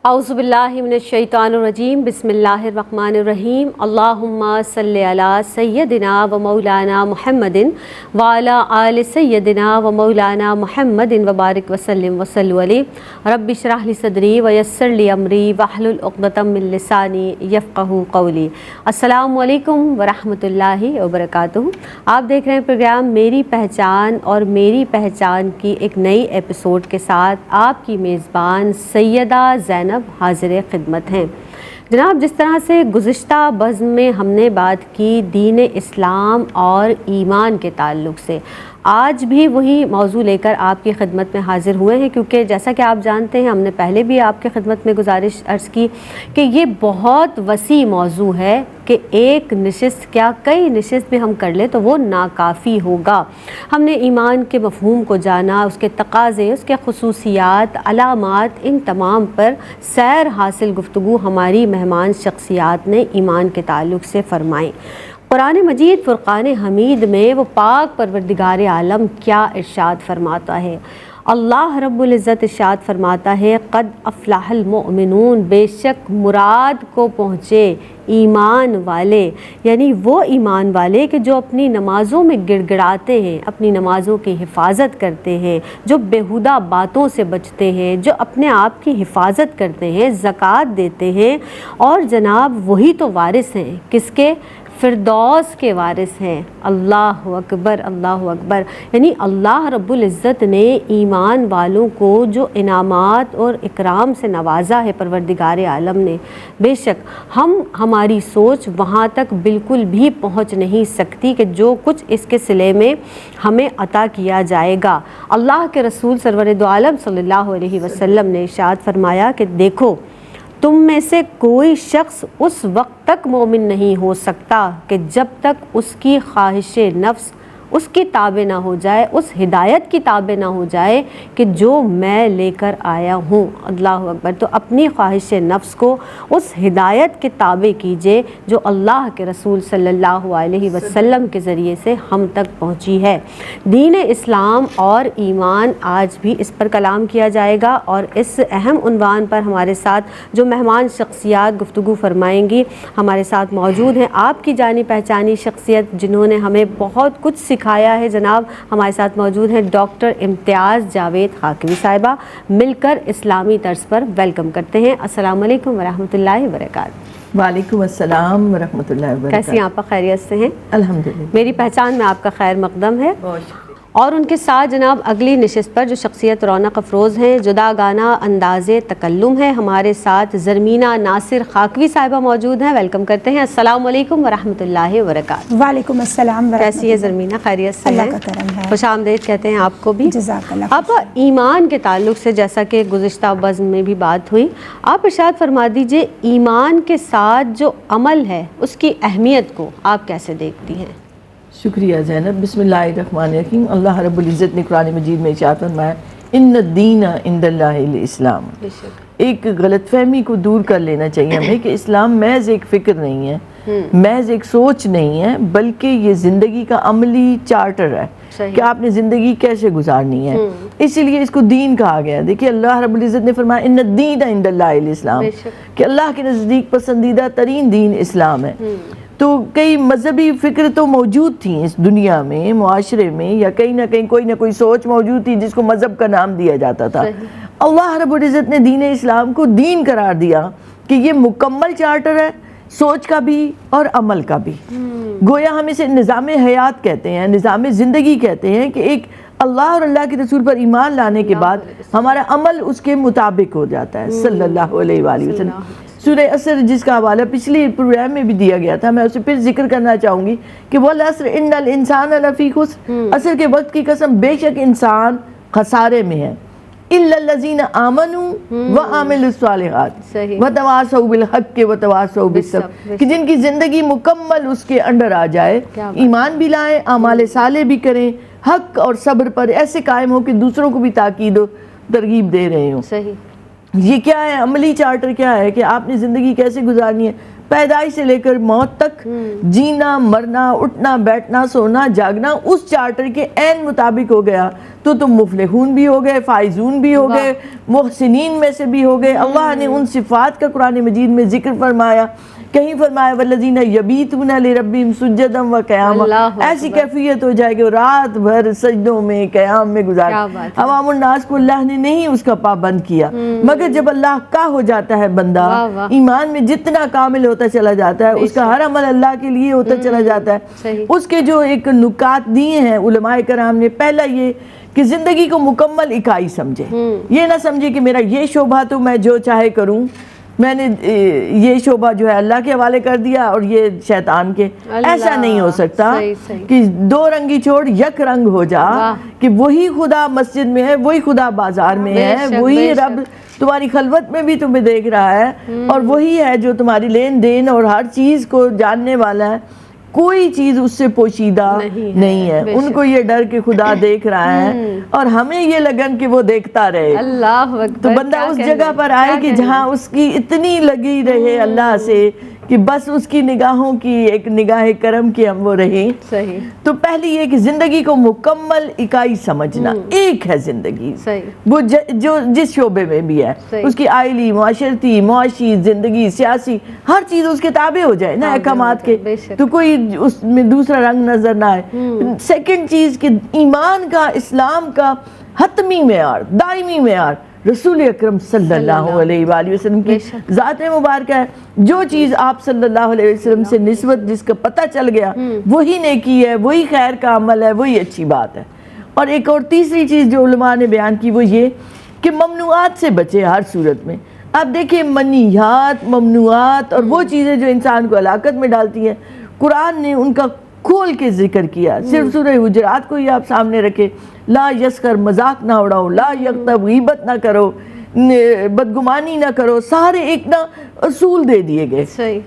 اعوذ باللہ من الشیطان الرجیم بسم اللہ الرحمن الرحیم اللہم صلی علی سیدنا و مولانا محمد وعلی آل سیدنا و مولانا محمد وبارک وسلم وصلو علیہ رب اشرح لی صدری ویسر لی امری واحلل عقدۃ من لسانی یفقہوا قولی۔ السلام علیکم ورحمۃ اللہ وبرکاتہ۔ آپ دیکھ رہے ہیں پروگرام میری پہچان اور میری پہچان کی ایک نئی ایپیسوڈ کے ساتھ آپ کی میزبان سیدہ زینب حاضر خدمت ہیں۔ جناب، جس طرح سے گزشتہ بزم میں ہم نے بات کی دین اسلام اور ایمان کے تعلق سے، آج بھی وہی موضوع لے کر آپ کی خدمت میں حاضر ہوئے ہیں، کیونکہ جیسا کہ آپ جانتے ہیں، ہم نے پہلے بھی آپ کی خدمت میں گزارش عرض کی کہ یہ بہت وسیع موضوع ہے کہ ایک نشست کیا کئی نشست بھی ہم کر لیں تو وہ ناکافی ہوگا۔ ہم نے ایمان کے مفہوم کو جانا، اس کے تقاضے، اس کے خصوصیات، علامات، ان تمام پر سیر حاصل گفتگو ہماری مہمان شخصیات نے ایمان کے تعلق سے فرمائیں۔ قرآن مجید فرقان حمید میں وہ پاک پروردگار عالم کیا ارشاد فرماتا ہے؟ اللہ رب العزت ارشاد فرماتا ہے قد افلح المؤمنون، بے شک مراد کو پہنچے ایمان والے، یعنی وہ ایمان والے کہ جو اپنی نمازوں میں گڑ گڑاتے ہیں، اپنی نمازوں کی حفاظت کرتے ہیں، جو بیہودہ باتوں سے بچتے ہیں، جو اپنے آپ کی حفاظت کرتے ہیں، زکوٰۃ دیتے ہیں، اور جناب وہی تو وارث ہیں کس کے؟ فردوس کے وارث ہیں۔ اللہ اکبر، اللہ اکبر۔ یعنی اللہ رب العزت نے ایمان والوں کو جو انعامات اور اکرام سے نوازا ہے پروردگار عالم نے، بے شک ہماری سوچ وہاں تک بالکل بھی پہنچ نہیں سکتی کہ جو کچھ اس کے صلے میں ہمیں عطا کیا جائے گا۔ اللہ کے رسول سرور دو عالم صلی اللہ علیہ وسلم نے ارشاد فرمایا کہ دیکھو، تم میں سے کوئی شخص اس وقت تک مومن نہیں ہو سکتا کہ جب تک اس کی خواہش نفس اس کی تابع نہ ہو جائے، اس ہدایت کی تابع نہ ہو جائے کہ جو میں لے کر آیا ہوں۔ اللہ اکبر۔ تو اپنی خواہش نفس کو اس ہدایت کے تابع کیجئے جو اللہ کے رسول صلی اللہ علیہ وسلم کے ذریعے سے ہم تک پہنچی ہے۔ دین اسلام اور ایمان، آج بھی اس پر کلام کیا جائے گا، اور اس اہم عنوان پر ہمارے ساتھ جو مہمان شخصیات گفتگو فرمائیں گی ہمارے ساتھ موجود ہیں۔ آپ کی جانی پہچانی شخصیت جنہوں نے ہمیں بہت کچھ سکھایا ہے، جناب ہمارے ساتھ موجود ہیں ڈاکٹر امتیاز جاوید خاکوی صاحبہ۔ مل کر اسلامی طرز پر ویلکم کرتے ہیں۔ السلام علیکم ورحمۃ اللہ وبرکاتہ۔ وعلیکم السلام ورحمۃ اللہ وبرکاتہ۔ کیسی ہیں آپ؟ خیریت سے ہیں؟ الحمدللہ۔ میری پہچان میں آپ کا خیر مقدم ہے۔ بہت شکریہ۔ اور ان کے ساتھ جناب اگلی نشست پر جو شخصیت رونق افروز ہیں، جدا گانا انداز تکلم ہے، ہمارے ساتھ زرمینہ ناصر خاکوی صاحبہ موجود ہیں۔ ویلکم کرتے ہیں۔ السلام علیکم ورحمۃ اللہ وبرکاتہ۔ وعلیکم السلام ورحمۃ اللہ۔ کیسی ہے زرمینہ؟ خیریت سے ہیں؟ اللہ کا کرم ہے۔ خوش آمدید کہتے ہیں آپ کو بھی۔ جزاک اللہ۔ آپ ایمان کے تعلق سے جیسا کہ گزشتہ بزم میں بھی بات ہوئی، آپ ارشاد فرما دیجئے ایمان کے ساتھ جو عمل ہے اس کی اہمیت کو آپ کیسے دیکھتی ہیں؟ شکریہ زینب۔ بسم اللہ الرحمن الرحیم۔ اللہ رب العزت نے قرآن مجید میں ارشاد فرمایا ان الدین عند اللہ الاسلام۔ ایک غلط فہمی کو دور کر لینا چاہیے ہمیں کہ اسلام محض ایک فکر نہیں ہے، محض ایک سوچ نہیں ہے، بلکہ یہ زندگی کا عملی چارٹر ہے کہ آپ نے زندگی کیسے گزارنی ہے، اسی لیے اس کو دین کہا گیا۔ دیکھیے اللہ رب العزت نے فرمایا ان الدین عند اللہ الاسلام، کہ اللہ کے نزدیک پسندیدہ ترین دین اسلام ہے۔ تو کئی مذہبی فکر تو موجود تھیں اس دنیا میں، معاشرے میں، یا کہیں نہ کہیں کوئی نہ کوئی سوچ موجود تھی جس کو مذہب کا نام دیا جاتا تھا۔ اللہ رب العزت نے دین اسلام کو دین قرار دیا کہ یہ مکمل چارٹر ہے، سوچ کا بھی اور عمل کا بھی۔ گویا ہم اسے نظام حیات کہتے ہیں، نظام زندگی کہتے ہیں کہ ایک اللہ اور اللہ کے رسول پر ایمان لانے کے بعد ہمارا عمل اس کے مطابق ہو جاتا ہے صلی اللہ علیہ وآلہ وسلم۔ سورہ عصر جس کا حوالہ پچھلی پروگرام میں بھی دیا گیا تھا، میں اسے پھر ذکر کرنا چاہوں گی کہ والعصر ان الانسان لفی خسر، عصر کے وقت کی قسم، بے شک انسان خسارے میں ہے، الا الذین آمنوا وعملوا الصالحات وتواصوا بالحق وتواصوا بالصبر، کہ جن کی زندگی مکمل اس کے انڈر آ جائے، ایمان بھی لائیں، اعمال صالح بھی کریں، حق اور صبر پر ایسے قائم ہو کہ دوسروں کو بھی تاکید و ترغیب دے رہے ہوں۔ صحیح۔ یہ کیا ہے؟ عملی چارٹر کیا ہے کہ آپ نے زندگی کیسے گزارنی ہے؟ پیدائش سے لے کر موت تک جینا مرنا اٹھنا بیٹھنا سونا جاگنا اس چارٹر کے عین مطابق ہو گیا تو تم مفلحون بھی ہو گئے، فائزون بھی ہو گئے، محسنین میں سے بھی ہو گئے۔ اللہ نے ان صفات کا قرآن مجید میں ذکر فرمایا، کہیں فرمایا والذین یبیتون لربہم سجدا وقیاما، ایسی کیفیت ہو جائے کہ رات بھر سجدوں میں قیام میں گزار۔ عوام الناس کو اللہ نے نہیں اس کا پابند کیا، مگر جب اللہ کا ہو جاتا ہے بندہ، ایمان میں جتنا کامل ہوتا چلا جاتا ہے، اس کا ہر عمل اللہ کے لیے ہوتا چلا جاتا ہے۔ اس کے جو ایک نکات دیے ہیں علماء کرام نے، پہلا یہ کہ زندگی کو مکمل اکائی سمجھے، یہ نہ سمجھے کہ میرا یہ شعبہ تو میں جو چاہے کروں، میں نے یہ شعبہ جو ہے اللہ کے حوالے کر دیا اور یہ شیطان کے، ایسا نہیں ہو سکتا کہ دو رنگی چھوڑ یک رنگ ہو جا، کہ وہی خدا مسجد میں ہے، وہی خدا بازار میں ہے، وہی رب تمہاری خلوت میں بھی تمہیں دیکھ رہا ہے، اور وہی ہے جو تمہاری لین دین اور ہر چیز کو جاننے والا ہے، کوئی چیز اس سے پوشیدہ نہیں ہے۔ ان کو یہ ڈر کہ خدا دیکھ رہا ہے، اور ہمیں یہ لگن کہ وہ دیکھتا رہے۔ اللہ اکبر، تو بندہ اس جگہ پر آئے کہ جہاں اس کی اتنی لگی رہے اللہ سے کہ بس اس کی نگاہوں کی ایک نگاہ کرم کی ہم وہ رہیں۔ صحیح۔ تو پہلی یہ کہ زندگی کو مکمل اکائی سمجھنا، ایک ہے زندگی، وہ جو جس شعبے میں بھی ہے، اس کی آئلی، معاشرتی، معاشی، زندگی، سیاسی، ہر چیز اس کے تابع ہو جائے نا احکامات کے، تو کوئی اس میں دوسرا رنگ نظر نہ آئے۔ سیکنڈ چیز کہ ایمان کا، اسلام کا حتمی معیار، دائمی معیار رسول اکرم صلی اللہ علیہ وآلہ وسلم کی ذات مبارکہ ہے۔ جو چیز آپ صلی اللہ علیہ وسلم سے نسبت جس کا پتہ چل گیا، وہی نیکی ہے، وہی خیر کا عمل ہے، وہی اچھی بات ہے۔ اور ایک اور تیسری چیز جو علماء نے بیان کی وہ یہ کہ ممنوعات سے بچے ہر صورت میں۔ آپ دیکھیں منیات، ممنوعات اور وہ چیزیں جو انسان کو ہلاکت میں ڈالتی ہیں، قرآن نے ان کا کھول کے ذکر کیا۔ صرف سورہ حجرات کو ہی آپ سامنے رکھے، لا یسخر، مذاق نہ اڑاؤ، لا یغتب، غیبت نہ کرو، بدگمانی نہ کرو، سارے ایک نہ اصول دے دیے گئے۔ صحیح۔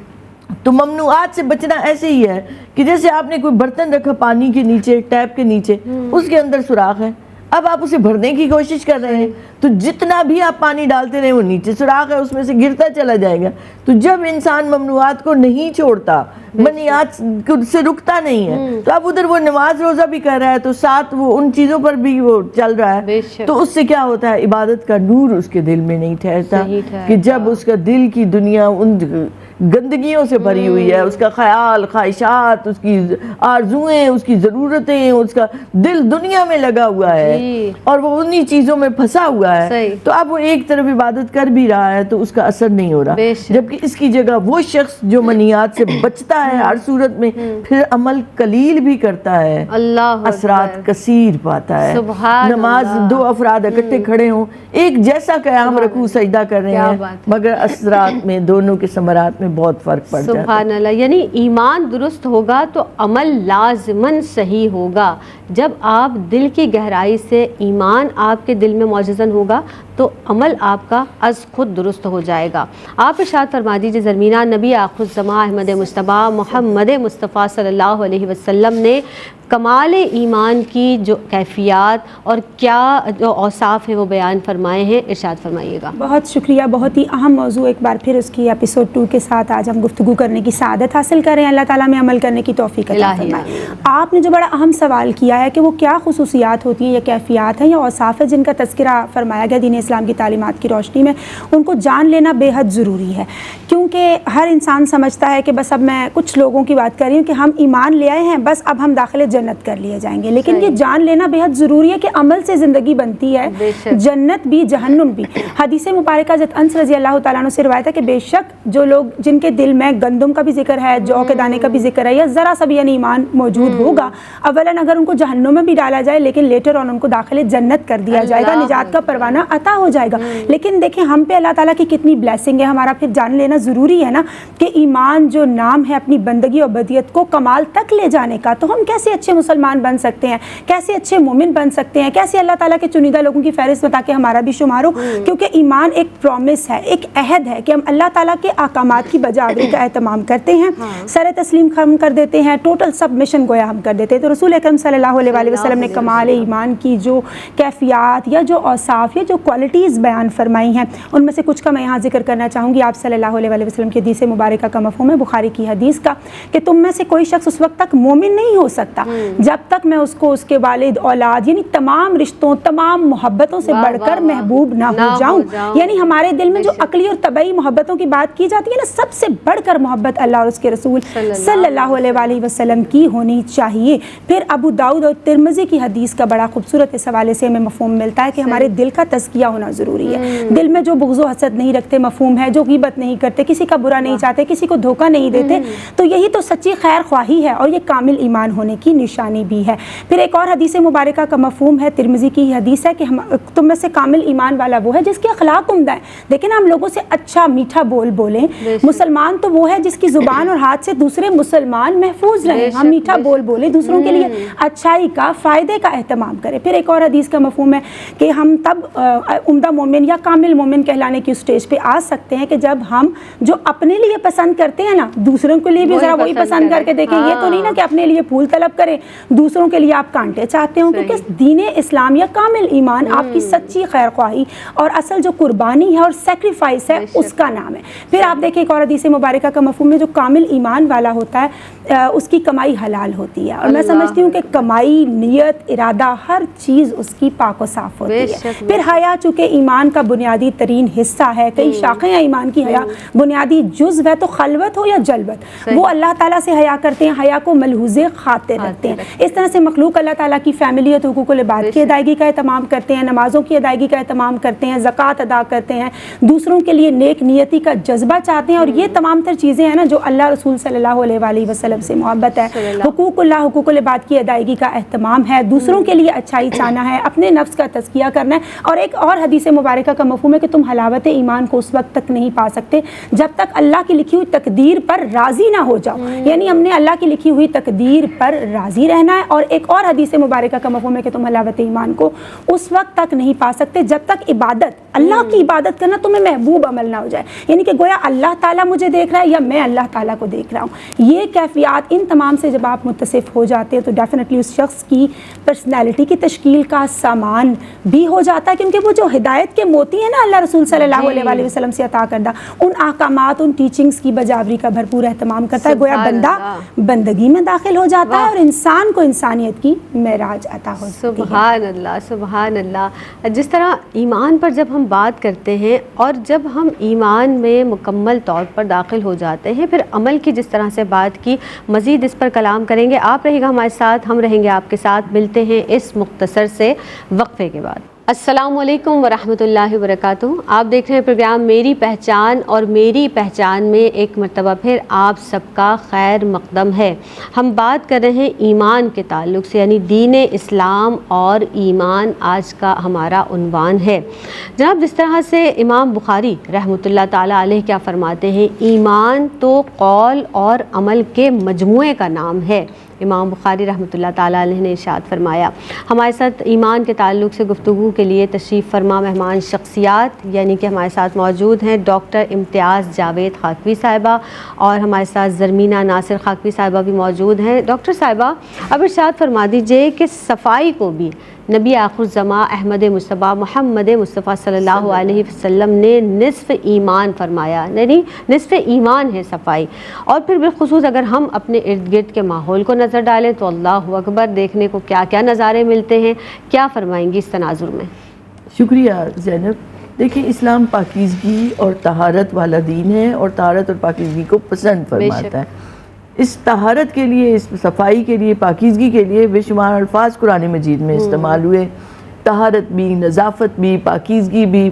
تو ممنوعات سے بچنا ایسے ہی ہے کہ جیسے آپ نے کوئی برتن رکھا پانی کے نیچے، ٹیپ کے نیچے، اس کے اندر سوراخ ہے، اب آپ اسے بھرنے کی کوشش کر رہے ہیں تو جتنا بھی آپ پانی ڈالتے رہے وہ نیچے سوراخ ہے، اس میں سے گرتا چلا جائے گا۔ تو جب انسان ممنوعات کو نہیں چھوڑتا، منیات سے رکتا نہیں ہے، تو اب ادھر وہ نماز روزہ بھی کر رہا ہے تو ساتھ وہ ان چیزوں پر بھی وہ چل رہا ہے، تو اس سے کیا ہوتا ہے، عبادت کا نور اس کے دل میں نہیں ٹھہرتا، کہ جب اس کا دل کی دنیا ان گندگیوں سے بھری ہوئی ہے، اس کا خیال، خواہشات، اس کی آرزویں، اس کی ضرورتیں، اس کا دل دنیا میں لگا ہوا ہے اور وہ انہی چیزوں میں پھنسا ہوا ہے، تو اب وہ ایک طرف عبادت کر بھی رہا ہے تو اس کا اثر نہیں ہو رہا، جبکہ اس کی جگہ وہ شخص جو منیات سے بچتا ہے ہر صورت میں، پھر عمل قلیل بھی کرتا ہے، اثرات کثیر پاتا ہے۔ نماز دو افراد اکٹھے کھڑے ہوں، ایک جیسا قیام رکوع سجدہ کر رہے ہیں، مگر اثرات میں دونوں کے ثمرات میں بہت فرق پڑ جاتا ہے۔ سبحان اللہ، یعنی ایمان درست ہوگا تو عمل لازماً صحیح ہوگا۔ جب آپ دل کی گہرائی سے ایمان آپ کے دل میں معززن ہوگا تو عمل آپ کا از خود درست ہو جائے گا۔ آپ ارشاد فرما دیجیے زرمینہ، نبی آخر الزماں احمد مصطفیٰ محمد مصطفیٰ صلی اللہ علیہ وسلم نے کمال ایمان کی جو کیفیات اور کیا جو اوصاف ہیں وہ بیان فرمائے ہیں، ارشاد فرمائیے گا۔ بہت شکریہ، بہت ہی اہم موضوع ایک بار پھر اس کی ایپیسوڈ 2 کے ساتھ آج ہم گفتگو کرنے کی سعادت حاصل کر رہے ہیں۔ اللہ تعالیٰ میں عمل کرنے کی توفیق عطا فرمائے۔ آپ نے جو بڑا اہم سوال کیا ہے کہ وہ کیا خصوصیات ہوتی ہیں یا کیفیات ہیں یا اوصاف ہیں جن کا تذکرہ فرمایا گیا دین اسلام کی تعلیمات کی روشنی میں، ان کو جان لینا بے حد ضروری ہے، کیونکہ ہر انسان سمجھتا ہے کہ بس اب میں کچھ لوگوں کی بات کر رہی ہوں کہ ہم ایمان لے آئے ہیں، بس اب ہم داخل جنت کر لیے جائیں گے، لیکن یہ جان لینا بے حد ضروری ہے کہ عمل سے زندگی بنتی ہے، جنت بھی جہنم بھی۔ حدیث مبارکہ حضرت انس رضی اللہ تعالیٰ عنہ سے روایت ہے کہ بے شک جو لوگ جن کے دل میں گندم کا بھی ذکر ہے، جو کے دانے کا بھی ذکر ہے، یا ذرا سا بھی یعنی ایمان موجود ہوگا، اولاً اگر ان کو جہنم میں بھی ڈالا جائے لیکن لیٹر آن ان کو داخل جنت کر دیا جائے گا، نجات کا پروانہ عطا ہو جائے گا۔ لیکن دیکھیں ہم پہ اللہ تعالیٰ کی کتنی بلیسنگ ہے، ہمارا پھر جان لینا ضروری ہے نا کہ ایمان جو نام ہے اپنی بندگی اور بدیت کو کمال تک لے جانے کا، تو ہم کیسے اچھے مسلمان بن سکتے ہیں، کیسے اچھے مومن بن سکتے ہیں، کیسے اللہ تعالیٰ کے چنیدہ لوگوں کی فہرست میں تاکہ ہمارا بھی شمار ہو، کیونکہ ایمان ایک پرومس ہے، ایک عہد ہے کہ ہم اللہ تعالیٰ کے احکامات کی بجاوری کا اہتمام کرتے ہیں، سر تسلیم ہم کر دیتے ہیں، ٹوٹل سبمشن گویا ہم کر دیتے ہیں۔ تو رسول اکرم صلی اللہ علیہ وسلم نے کمال ایمان کی جو کیفیات یا جو اوصاف یا جو کوالٹیز بیان فرمائی ہیں، ان میں سے کچھ کا میں یہاں ذکر کرنا چاہوں گی۔ آپ صلی اللہ علیہ وسلم کی حدیث مبارکہ کا مفہوم ہے بخاری کی حدیث کا کہ تم میں سے کوئی شخص اس وقت تک مومن نہیں ہو سکتا جب تک میں اس کو اس کے والد، اولاد، یعنی تمام رشتوں، تمام محبتوں سے بڑھ کر محبوب نہ ہو جاؤں۔ یعنی ہمارے دل میں جو عقلی اور طبعی محبتوں کی بات کی جاتی ہے نا، سب سے بڑھ کر محبت اللہ اور اس کے رسول صلی اللہ علیہ وسلم کی ہونی چاہیے۔ پھر ابو داؤد اور ترمذی کی حدیث کا بڑا خوبصورت اس حوالے سے ہمیں مفہوم ملتا ہے کہ ہمارے دل کا تزکیہ ہونا ضروری ہے۔ دل میں جو بغض و حسد نہیں رکھتے مفہوم ہے، جو غیبت نہیں کرتے، کسی کا برا نہیں چاہتے، کسی کو دھوکہ نہیں دیتے، تو یہی تو سچی خیر خواہی ہے اور یہ کامل ایمان ہونے کی نشانی بھی ہے۔ پھر ایک اور حدیث مبارکہ کا مفہوم ہے، ترمذی کی حدیث ہے کہ تم میں سے کامل ایمان والا وہ ہے جس کے اخلاق عمدہ ہیں۔ دیکھیں ہم لوگوں سے اچھا میٹھا بول بولیں۔ مسلمان تو وہ ہے جس کی زبان اور ہاتھ سے دوسرے مسلمان محفوظ رہیں، ہم میٹھا بول بولیں، دوسروں کے لیے اچھائی کا، فائدے کا اہتمام کریں۔ پھر ایک اور حدیث کا مفہوم ہے کہ ہم تب عمدہ مومن یا کامل مومن کہلانے کی اسٹیج پہ آ سکتے ہیں کہ جب ہم جو اپنے لیے پسند کرتے ہیں نا، دوسروں کے لیے بھی ذرا وہی پسند کر کے دیکھیں۔ یہ تو نہیں نا کہ اپنے لیے پھول طلب کریں، دوسروں کے لیے آپ کانٹے چاہتے ہوں، کیونکہ دین اسلام یا کامل ایمان آپ کی سچی خیر خواہی اور اصل جو قربانی ہے اور سیکریفائس ہے اس کا نام ہے۔ پھر آپ دیکھیں ایک اور حدیث مبارکہ کا مفہوم ہے، جو کامل ایمان والا ہوتا ہے اس کی کمائی حلال ہوتی ہے، اور میں سمجھتی ہوں کہ کمائی، نیت، ارادہ، ہر چیز اس کی پاک و صاف ہوتی ہے۔ پھر حیا چونکہ ایمان کا بنیادی ترین حصہ ہے، کئی شاخیں ہیں ایمان کی، حیا بنیادی جزو ہے، تو خلوت ہو یا جلوت وہ اللہ تعالیٰ سے حیا کرتے ہیں، حیا کو ملحوظ خاطر رکھتے ہیں۔ اس طرح سے مخلوق اللہ تعالیٰ کی فیملیت، حقوق العباد کی ادائیگی کا اہتمام کرتے ہیں، نمازوں کی ادائیگی کا اہتمام کرتے ہیں، زکوٰۃ ادا کرتے ہیں، دوسروں کے لیے نیک نیتی کا جذبہ چاہتے ہیں، اور یہ تمام تر چیزیں ہیں نا جو اللہ رسول صلی اللہ علیہ وسلم سے محبت ہے۔ حقوق اللہ، حقوق العباد کی ادائیگی کا اہتمام ہے، دوسروں کے لیے اچھائی چاہنا ہے، اپنے نفس کا تزکیہ کرنا ہے۔ اور ایک اور حدیث مبارکہ کا مفہوم ہے کہ تم حلاوت ایمان کو اس وقت تک نہیں پا سکتے جب تک اللہ کی لکھی ہوئی تقدیر پر راضی نہ ہو جاؤ۔ یعنی ہم نے اللہ کی لکھی ہوئی تقدیر پر راضی رہنا ہے۔ اور ایک اور حدیث مبارکہ کا مفہوم ہے کہ تم حلاوت ایمان کو اس وقت تک نہیں پا سکتے جب تک عبادت، اللہ کی عبادت کرنا تمہیں محبوب عمل نہ ہو جائے، یعنی کہ گویا اللہ تعالیٰ مجھے دیکھ رہا ہے یا میں اللہ تعالیٰ کو دیکھ رہا ہوں۔ یہ کیفیات، ان تمام سے جب آپ متصف ہو جاتے ہیں تو ڈیفینیٹلی اس شخص کی پرسنالٹی کی تشکیل کا سامان بھی ہو جاتا ہے، کیونکہ وہ جو ہدایت کے موتی ہیں نا اللہ رسول صلی اللہ علیہ وسلم سے عطا کردہ، ان احکامات، ان ٹیچنگز کی بجاوری کا بھرپور اہتمام کرتا ہے، گویا بندہ بندگی میں داخل ہو جاتا ہے اور انسان کو انسانیت کی معراج عطا ہوتی ہے۔ سبحان اللہ، سبحان اللہ۔ جس طرح ایمان پر جب ہم بات کرتے ہیں اور جب ہم ایمان میں مکمل طور پر داخل ہو جاتے ہیں، پھر عمل کی جس طرح سے بات کی، مزید اس پر کلام کریں گے۔ آپ رہے گا ہمارے ساتھ، ہم رہیں گے آپ کے ساتھ۔ ملتے ہیں اس مختصر سے وقفے کے بعد۔ السلام علیکم ورحمۃ اللہ وبرکاتہ۔ آپ دیکھ رہے ہیں پروگرام میری پہچان، اور میری پہچان میں ایک مرتبہ پھر آپ سب کا خیر مقدم ہے۔ ہم بات کر رہے ہیں ایمان کے تعلق سے، یعنی دین اسلام اور ایمان آج کا ہمارا عنوان ہے۔ جناب، جس طرح سے امام بخاری رحمۃ اللہ تعالیٰ علیہ کیا فرماتے ہیں، ایمان تو قول اور عمل کے مجموعے کا نام ہے۔ امام بخاری رحمۃ اللہ تعالیٰ علیہ نے ارشاد فرمایا۔ ہمارے ساتھ ایمان کے تعلق سے گفتگو کے لیے تشریف فرما مہمان شخصیات، یعنی کہ ہمارے ساتھ موجود ہیں ڈاکٹر امتیاز جاوید خاکوی صاحبہ، اور ہمارے ساتھ زرمینہ ناصر خاکوی صاحبہ بھی موجود ہیں۔ ڈاکٹر صاحبہ، اب ارشاد فرما دیجئے کہ صفائی کو بھی نبی آخر الزماں احمد مصطفیٰ محمد مصطفیٰ صلی اللہ علیہ وسلم نے نصف ایمان فرمایا، یعنی نصف ایمان ہے صفائی۔ اور پھر بالخصوص اگر ہم اپنے ارد گرد کے ماحول کو نظر ڈالیں تو اللہ اکبر، دیکھنے کو کیا کیا نظارے ملتے ہیں۔ کیا فرمائیں گی اس تناظر میں؟ شکریہ زینب۔ دیکھیں، اسلام پاکیزگی اور طہارت والا دین ہے، اور طہارت اور پاکیزگی کو پسند فرماتا ہے۔ اس طہارت کے لیے، اس صفائی کے لیے، پاکیزگی کے لیے بے شمار الفاظ قرآن مجید میں استعمال ہوئے۔ طہارت بھی، نظافت بھی، پاکیزگی بھی۔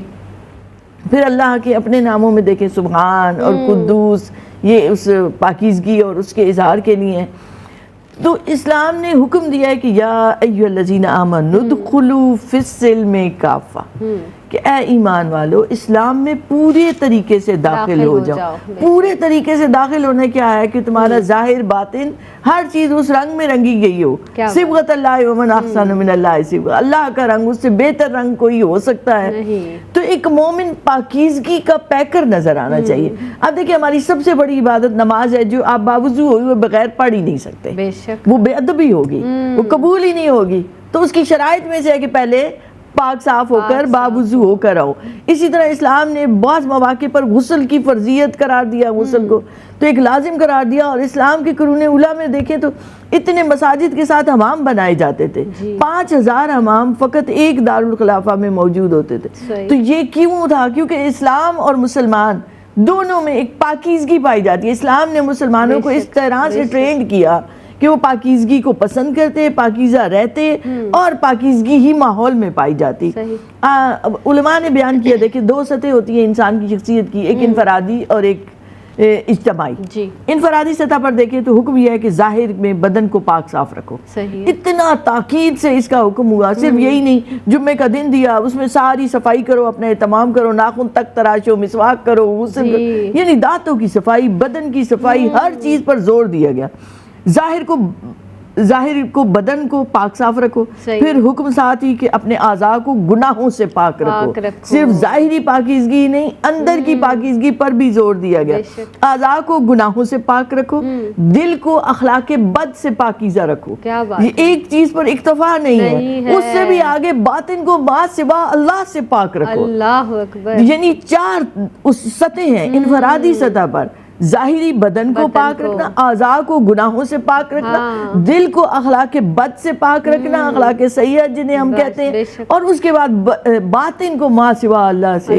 پھر اللہ کے اپنے ناموں میں دیکھیں، سبحان اور قدوس، یہ اس پاکیزگی اور اس کے اظہار کے لیے ہیں۔ تو اسلام نے حکم دیا ہے کہ یا ایھا الذین آمنوا ادخلوا فی السلم کافہ، کہ اے ایمان والو اسلام میں پورے طریقے سے داخل ہو جاؤ۔ پورے طریقے سے داخل ہونا کیا ہے کہ تمہارا ظاہر باطن ہر چیز اس رنگ میں رنگی گئی ہو۔ صبغۃ اللہ ومن احسن من اللہ صبغۃ، اللہ کا رنگ، اس سے بہتر رنگ کوئی ہو سکتا ہے؟ تو ایک مومن پاکیزگی کا پیکر نظر آنا چاہیے۔ اب دیکھیں، ہماری سب سے بڑی عبادت نماز ہے، جو آپ باوضو ہوئے بغیر پڑھ ہی نہیں سکتے، وہ بے ادبی ہوگی، وہ قبول ہی نہیں ہوگی۔ تو اس کی شرائط میں سے ہے کہ پہلے پاک صاف ہو کر باوضو ہو کر آؤ. اسی طرح اسلام نے بعض مواقع پر غسل کی فرضیت قرار دیا, غسل کو تو ایک لازم قرار دیا. اور اسلام کے قرون اولیٰ میں دیکھیں تو اتنے مساجد کے ساتھ حمام بنائے جاتے تھے, 5000 حمام فقط ایک دارالخلافہ میں موجود ہوتے تھے. تو یہ کیوں تھا؟ کیونکہ اسلام اور مسلمان دونوں میں ایک پاکیزگی پائی جاتی ہے. اسلام نے مسلمانوں کو اس طرح سے ٹرینڈ کیا کہ وہ پاکیزگی کو پسند کرتے, پاکیزہ رہتے, اور پاکیزگی ہی ماحول میں پائی جاتی. علماء نے بیان کیا, دیکھیں 2 سطح ہوتی ہیں انسان کی شخصیت کی, ایک انفرادی اور ایک اجتماعی. انفرادی سطح پر دیکھیں تو حکم یہ ہے کہ ظاہر میں بدن کو پاک صاف رکھو. اتنا تاکید سے اس کا حکم ہوا. صرف یہی نہیں, جمعے کا دن دیا, اس میں ساری صفائی کرو, اپنا اہتمام کرو, ناخن تک تراشو, مسواک کرو, غسل کرو, یعنی دانتوں کی صفائی, بدن کی صفائی, ہر چیز پر زور دیا گیا. ظاہر کو بدن کو پاک صاف رکھو. پھر حکم ساتھ ہی کہ اپنے اعضاء کو گناہوں سے پاک رکھو. صرف ظاہری پاکیزگی نہیں, اندر کی پاکیزگی پر بھی زور دیا گیا. اعضاء کو گناہوں سے پاک رکھو, دل کو اخلاق بد سے پاکیزہ رکھو. یہ ایک چیز پر اکتفا نہیں ہے, اس سے بھی آگے باطن کو ما سوا اللہ سے پاک رکھو. اللہ اکبر. یعنی 4 سطح ہیں انفرادی سطح پر. ظاہری بدن کو پاک رکھنا, اعضاء کو گناہوں سے پاک رکھنا, دل کو اخلاق بد سے پاک رکھنا, اخلاق سیئہ جنہیں ہم کہتے ہیں, اور اس کے بعد باطن کو ما سوا اللہ سے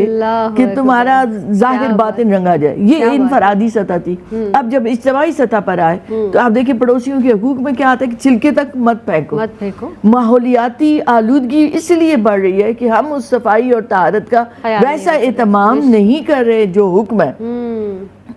کہ تمہارا ظاہر باطن رنگا جائے. یہ انفرادی سطح تھی. اب جب اجتماعی سطح پر آئے تو آپ دیکھیں پڑوسیوں کے حقوق میں کیا آتا ہے کہ چھلکے تک مت پھینکو. ماحولیاتی آلودگی اس لیے بڑھ رہی ہے کہ ہم اس صفائی اور طہارت کا ویسا اہتمام نہیں کر رہے جو حکم ہے.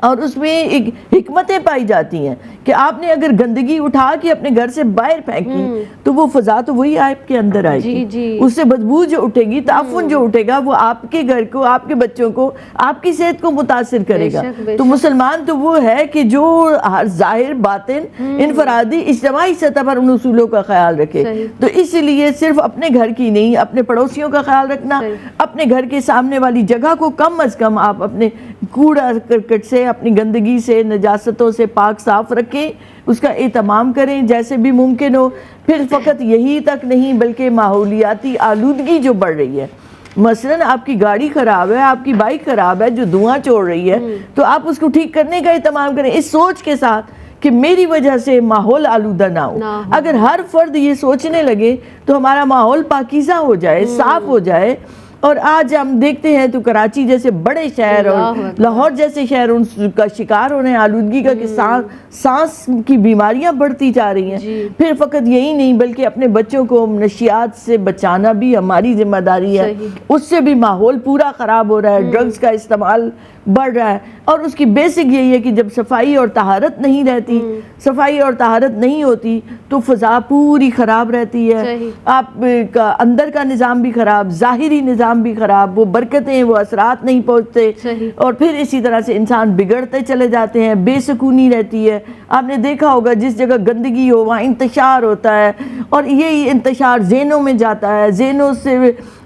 اور اس میں ایک حکمتیں پائی جاتی ہیں کہ آپ نے اگر گندگی اٹھا کے اپنے گھر سے باہر پھینکی تو وہ فضا تو وہی آپ کے اندر آئے گی, اس سے بدبو جو اٹھے گی, تعفن جو اٹھے گا, وہ آپ کے گھر کو, آپ کے بچوں کو, آپ کی صحت کو متاثر کرے گا. تو مسلمان تو وہ ہے کہ جو ظاہر باطن انفرادی اجتماعی سطح پر ان اصولوں کا خیال رکھے. تو اس لیے صرف اپنے گھر کی نہیں, اپنے پڑوسیوں کا خیال رکھنا, اپنے گھر کے سامنے والی جگہ کو کم از کم آپ اپنے کوڑا کرکٹ سے, اپنی گندگی سے, نجاستوں سے پاک صاف رکھیں, اس کا اہتمام کریں جیسے بھی ممکن ہو. پھر فقط یہی تک نہیں بلکہ ماحولیاتی آلودگی جو بڑھ رہی ہے, مثلاً آپ کی گاڑی خراب ہے, آپ کی بائک خراب ہے جو دھواں چھوڑ رہی ہے, تو آپ اس کو ٹھیک کرنے کا اہتمام کریں اس سوچ کے ساتھ کہ میری وجہ سے ماحول آلودہ نہ ہو. اگر ہر فرد یہ سوچنے لگے تو ہمارا ماحول پاکیزہ ہو جائے, صاف ہو جائے. اور آج ہم دیکھتے ہیں تو کراچی جیسے بڑے شہر اور لاہور جیسے شہر ان کا شکار ہو رہے ہیں آلودگی کا کہ سانس کی بیماریاں بڑھتی جا رہی ہیں. پھر فقط یہی نہیں بلکہ اپنے بچوں کو نشیات سے بچانا بھی ہماری ذمہ داری ہے. اس سے بھی ماحول پورا خراب ہو رہا ہے, ڈرگز کا استعمال بڑھ رہا ہے. اور اس کی بیسک یہی ہے کہ جب صفائی اور طہارت نہیں رہتی, صفائی اور طہارت نہیں ہوتی تو فضا پوری خراب رہتی ہے. آپ کا اندر کا نظام بھی خراب, ظاہری نظام بھی خراب, وہ برکتیں, وہ اثرات نہیں پہنچتے. اور پھر اسی طرح سے انسان بگڑتے چلے جاتے ہیں, بے سکونی رہتی ہے. آپ نے دیکھا ہوگا جس جگہ گندگی ہو وہاں انتشار ہوتا ہے, اور یہی انتشار ذہنوں میں جاتا ہے, ذہنوں سے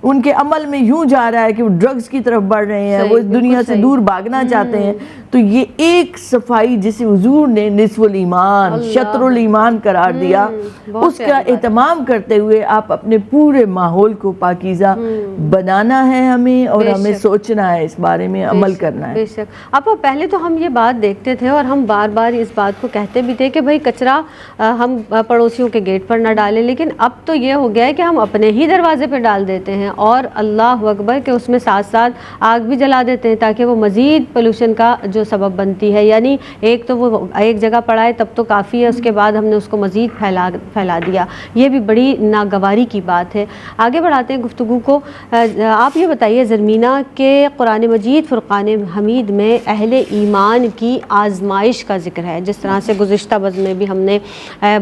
ان کے عمل میں یوں جا رہا ہے کہ وہ ڈرگز کی طرف بڑھ رہے ہیں, وہ اس دنیا سے دور بھاگنا چاہتے ہیں. تو یہ ایک صفائی جسے حضور نے نصف الایمان, شطر الایمان قرار دیا, اس کا اہتمام کرتے ہوئے آپ اپنے پورے ماحول کو پاکیزہ بنانا ہے ہمیں, اور ہمیں سوچنا ہے, اس بارے میں عمل کرنا ہے. بے شک. اب پہلے تو ہم یہ بات دیکھتے تھے اور ہم بار بار اس بات کو کہتے بھی تھے کہ بھائی کچرا ہم پڑوسیوں کے گیٹ پر نہ ڈالیں, لیکن اب تو یہ ہو گیا ہے کہ ہم اپنے ہی دروازے پہ ڈال دیتے ہیں, اور اللہ اکبر کہ اس میں ساتھ ساتھ آگ بھی جلا دیتے ہیں تاکہ وہ مزید پولوشن کا جو سبب بنتی ہے. یعنی ایک تو وہ ایک جگہ پڑا ہے تب تو کافی ہے, اس کے بعد ہم نے اس کو مزید پھیلا دیا. یہ بھی بڑی ناگواری کی بات ہے. آگے بڑھاتے ہیں گفتگو کو. آپ یہ بتائیے زرمینہ کہ قرآن مجید فرقان حمید میں اہل ایمان کی آزمائش کا ذکر ہے, جس طرح سے گزشتہ بز میں بھی ہم نے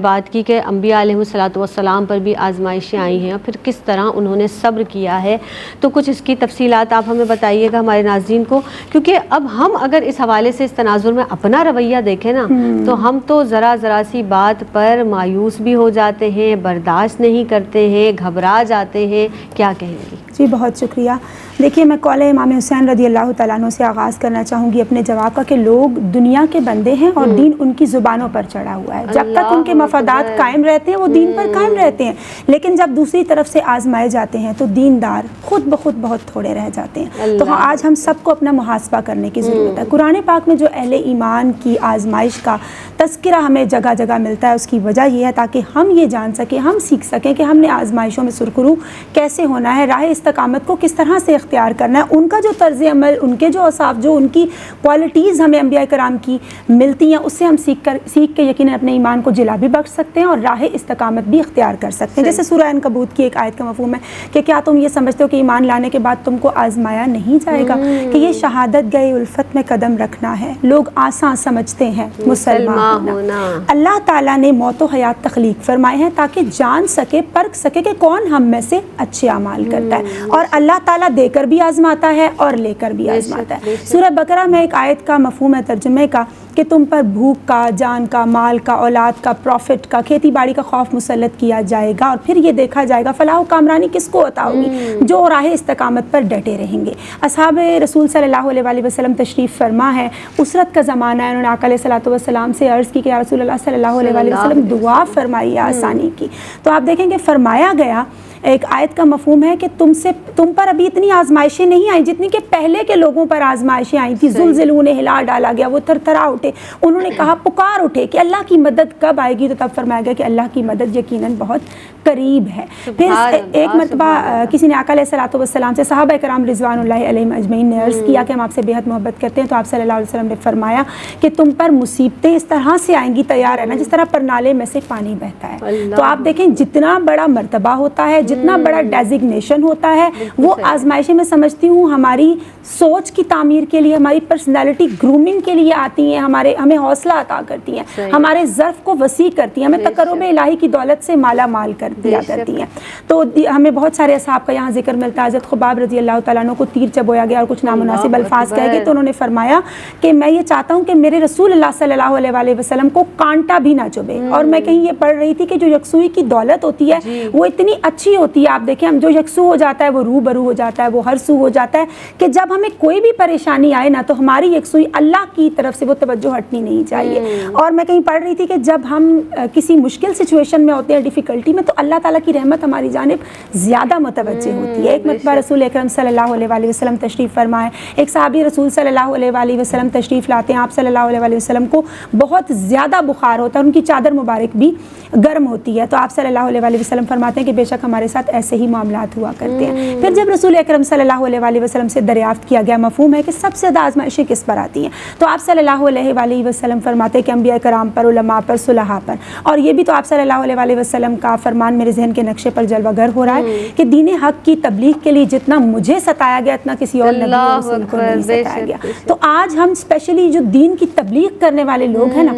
بات کی کہ انبیاء علیہ الصلوۃ والسلام پر بھی آزمائشیں آئی ہیں, اور پھر کس طرح انہوں نے صبر کیا ہے. تو کچھ اس کی تفصیلات آپ ہمیں بتائیے گا ہمارے ناظرین کو, کیونکہ اب ہم اگر اس حوالے سے اس تناظر میں اپنا رویہ دیکھیں نا تو ہم تو ذرا سی بات پر مایوس بھی ہو جاتے ہیں, برداشت نہیں کرتے ہیں, گھبرا جاتے ہیں. کیا کہیں گی؟ جی بہت شکریہ. دیکھیے میں قول امام حسین رضی اللہ تعالیٰ عنہ سے آغاز کرنا چاہوں گی اپنے جواب کا کہ لوگ دنیا کے بندے ہیں اور دین ان کی زبانوں پر چڑھا ہوا ہے. جب تک ان کے مفادات قائم رہتے ہیں وہ دین پر قائم رہتے ہیں, لیکن جب دوسری طرف سے آزمائے جاتے ہیں تو دیندار خود بخود بہت تھوڑے رہ جاتے ہیں. تو آج ہم سب کو اپنا محاسبہ کرنے کی ضرورت ہے. قرآن پاک میں جو اہل ایمان کی آزمائش کا تذکرہ ہمیں جگہ جگہ ملتا ہے, اس کی وجہ یہ ہے تاکہ ہم یہ جان سکیں, ہم سیکھ سکیں کہ ہم نے آزمائشوں میں سرخرو کیسے ہونا ہے, راہ استقامت کو کس طرح سے اختیار کرنا ہے. ان کا جو طرز عمل, ان کے جو اوصاف, جو ان کی کوالٹیز ہمیں انبیاء کرام کی ملتی ہیں, اس سے ہم سیکھ کے یقیناً اپنے ایمان کو جلا بھی بخش سکتے ہیں اور راہ استقامت بھی اختیار کر سکتے ہیں. جیسے سورہ عنکبوت کی ایک آیت کا مفہوم ہے کہ کیا تم یہ سمجھتے ہو کہ ایمان لانے کے بعد تم کو آزمایا نہیں جائے گا, کہ یہ شہادت گئے الفت میں قدم رکھنا ہے. لوگ آسان سمجھتے ہیں مسلمان ہونا. اللہ تعالیٰ نے موت و حیات تخلیق فرمائے ہیں تاکہ جان سکے, پرکھ سکے کہ کون ہم میں سے اچھے اعمال کرتا ہے, اور اللہ تعالیٰ دے کر بھی آزماتا ہے اور لے کر بھی آزماتا ہے. سورہ بقرہ میں ایک آیت کا مفہوم ہے ترجمے کا کہ تم پر بھوک کا, جان کا, مال کا, اولاد کا, پروفٹ کا, کھیتی باڑی کا خوف مسلط کیا جائے گا, اور پھر یہ دیکھا جائے گا فلاح و کامرانی کس کو عطا ہوگی, جو راہ استقامت پر ڈٹے رہیں گے. اصحاب رسول صلی اللہ علیہ وسلم تشریف فرما ہے, اسرت کا زمانہ ہے, انہوں نے آقا علیہ الصلوۃ والسلام سے عرض کی کہ یا رسول اللہ صلی اللہ علیہ وسلم دعا فرمائیے آسانی کی. تو آپ دیکھیں کہ فرمایا گیا, ایک آیت کا مفہوم ہے کہ تم پر ابھی اتنی آزمائشیں نہیں آئیں جتنی کہ پہلے کے لوگوں پر آزمائشیں آئی تھی. زلزلوں نے ہلا ڈالا گیا, وہ تھر تھرا اٹھے, انہوں نے کہا پکار اٹھے کہ اللہ کی مدد کب آئے گی, تو تب فرمایا گیا کہ اللہ کی مدد یقیناً بہت قریب ہے. پھر ایک مرتبہ کسی نے آقا علیہ الصلوۃ والسلام سے, صحابہ کرام رضوان اللہ علیہم اجمعین نے عرض کیا کہ ہم آپ سے بے حد محبت کرتے ہیں, تو آپ صلی اللہ علیہ وسلم نے فرمایا کہ تم پر مصیبتیں اس طرح سے آئیں گی, تیار رہنا جس طرح پرنالے میں سے پانی بہتا ہے. تو آپ دیکھیں جتنا بڑا مرتبہ ہوتا ہے, جتنا بڑا ڈیزگنیشن ہوتا ہے, وہ آزمائشیں میں سمجھتی ہوں ہماری سوچ کی تعمیر کے لیے, ہماری پرسنالٹی گرومنگ کے لیے آتی ہیں, ہمیں حوصلہ عطا کرتی ہیں, ہمارے ظرف کو وسیع کرتی ہیں, ہمیں تقرب الہی کی دولت سے مالا مال کر دیا کرتی ہیں. تو ہمیں بہت سارے اصحاب کا یہاں ذکر ملتا ہے. حضرت خباب رضی اللہ تعالیٰ عنہ کو تیر چبویا گیا اور کچھ نامناسب الفاظ کہے گئے, تو انہوں نے فرمایا کہ میں یہ چاہتا ہوں کہ میرے رسول اللہ صلی اللہ علیہ وسلم کو کانٹا بھی نہ چبھے. اور میں کہیں یہ پڑھ رہی تھی کہ جو یکسوئی کی دولت ہوتی ہے وہ اتنی اچھی ہوتی ہے, آپ دیکھیں ہم جو یکسو ہو جاتا ہے وہ روبرو ہو جاتا ہے, وہ ہر سو ہو جاتا ہے, کہ جب ہمیں کوئی بھی پریشانی آئے نا تو ہماری یکسوئی اللہ کی طرف سے وہ توجہ ہٹنی نہیں چاہیے. اور میں کہیں پڑھ رہی تھی کہ جب ہم کسی مشکل سچویشن میں ہوتے ہیں, ڈیفیکلٹی میں, تو اللہ تعالیٰ کی رحمت ہماری جانب زیادہ متوجہ ہوتی ہے. ایک مرتبہ رسول اکرم صلی اللہ علیہ وسلم تشریف فرمائے, ایک صحابی رسول صلی اللہ علیہ وسلم تشریف لاتے ہیں, آپ صلی اللہ علیہ وسلم کو بہت زیادہ بخار ہوتا ہے, ان کی چادر مبارک بھی گرم ہوتی ہے, تو آپ صلی اللہ علیہ وسلم فرماتے ہیں کہ بے شک ہمارے ساتھ ایسے ہی معاملات ہوا کرتے ہیں. پھر جب رسول اکرم صلی اللہ علیہ وسلم سے دریافت کیا گیا, مفہوم ہے کہ سب سے زیادہ آزمائشیں کس پر آتی ہیں, تو آپ صلی اللہ علیہ وسلم فرماتے ہیں کہ انبیاء کرام پر, علماء پر, صلحاء پر. اور یہ بھی تو آپ صلی اللہ علیہ وسلم کا فرمان میرے ذہن کے نقشے پر جلوہ گر ہو رہا ہے کہ دین حق کی تبلیغ کے لیے جتنا مجھے ستایا گیا اتنا کسی اور نبی رسول کو نہیں ستایا گیا. تو آج ہم اسپیشلی جو دین کی تبلیغ کرنے والے لوگ ہیں نا,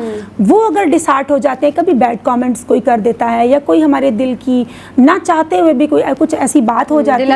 وہ اگر ڈسہارٹ ہو جاتے ہیں, کبھی بیڈ کامنٹس کوئی کر دیتا ہے, یا کوئی ہمارے دل کی نہ چاہتے ہوئے بھی کوئی کچھ ایسی بات ہو جاتی ہے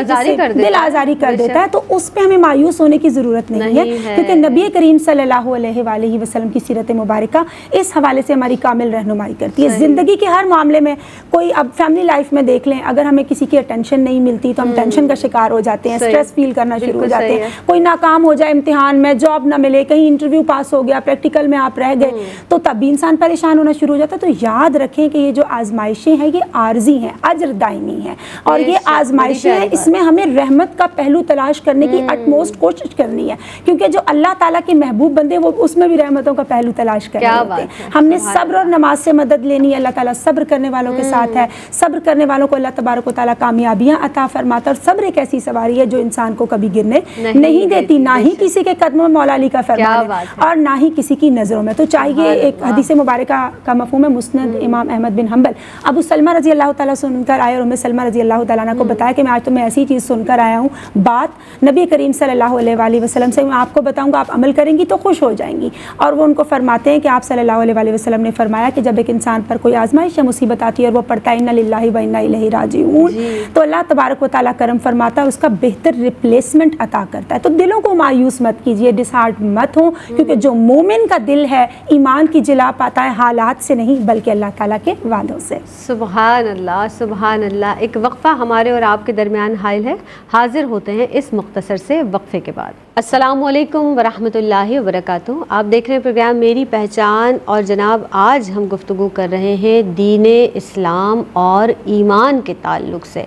دل آزاری کر دیتا ہے, تو اس پہ ہمیں مایوس ہونے کی ضرورت نہیں ہے, کیونکہ نبی کریم صلی اللہ علیہ وسلم کی سیرت مبارکہ اس حوالے سے ہماری کامل رہنمائی کرتی ہے. زندگی کے ہر معاملے میں, کوئی اب فیملی لائف میں دیکھ لیں, اگر ہمیں کسی کی اٹینشن نہیں ملتی تو ہم ٹینشن کا شکار ہو جاتے ہیں, اسٹریس فیل کرنا شروع ہو جاتے ہیں. کوئی ناکام ہو جائے امتحان میں, جاب نہ ملے, کہیں انٹرویو پاس ہو گیا, پریکٹیکل میں آپ رہ گئے, تو تب بھی انسان پریشان ہونا شروع ہو جاتا ہے. تو یاد رکھیں کہ یہ جو آزمائشیں ہیں یہ عارضی ہیں, اجر دائمی ہیں, اور یہ آزمائشیں ہیں, اس میں ہمیں رحمت کا پہلو تلاش کرنے کی اٹموسٹ کوشش کرنی ہے, کیونکہ جو اللہ تعالیٰ کے محبوب بندے وہ اس میں بھی رحمتوں کا پہلو تلاش کرنے ہوتے ہیں. ہم نے صبر اور نماز سے مدد لینی ہے, اللہ تعالیٰ صبر کرنے والوں کے ساتھ ہے, صبر کرنے والوں کو اللہ تبارک و تعالیٰ کامیابیاں عطا فرماتا ہے. اور صبر ایک ایسی سواری ہے جو انسان کو کبھی گرنے نہیں دیتی, نہ ہی کسی کے قدموں میں مولا علی کا فرمان ہے, اور نہ ہی کسی کی نظروں میں. تو چاہیے, ایک حدیث مبارکہ کا مفہوم ہے مسند امام احمد بن حنبل, ابو سلمہ رضی اللہ تعالیٰ سن کر آئے, اور ام سلمہ رضی اللہ تعالیٰ عنہ کو بتایا کہ میں آج تمہیں ایسی چیز سن کر آیا ہوں, بات نبی کریم صلی اللہ علیہ وسلم سے, میں آپ کو بتاؤں گا, آپ عمل کریں گی تو خوش ہو جائیں گی. اور وہ ان کو فرماتے ہیں کہ آپ صلی اللہ علیہ وسلم نے فرمایا کہ جب ایک انسان پر کوئی آزمائش یا مصیبت آتی ہے اور وہ پڑھتا ہے انا للہ و انا الیہ راجعون, تو اللہ تبارک و تعالیٰ کرم فرماتا ہے, اس کا بہتر ریپلیسمنٹ عطا کرتا ہے. تو دلوں کو مایوس مت کیجیے, ڈسہارٹ مت ہو, کیونکہ جو مومن کا دل ہے ایمان کی جلا پاتا ہے حالات سے نہیں بلکہ اللہ تعالیٰ کے وعدوں سے. سبحان اللہ, سبحان اللہ. ایک ایک وقفہ ہمارے اور آپ کے درمیان حائل ہے. حاضر ہوتے ہیں اس مختصر سے وقفے کے بعد. السلام علیکم ورحمۃ اللہ وبرکاتہ. آپ دیکھ رہے ہیں پروگرام میری پہچان, اور جناب آج ہم گفتگو کر رہے ہیں دین اسلام اور ایمان کے تعلق سے.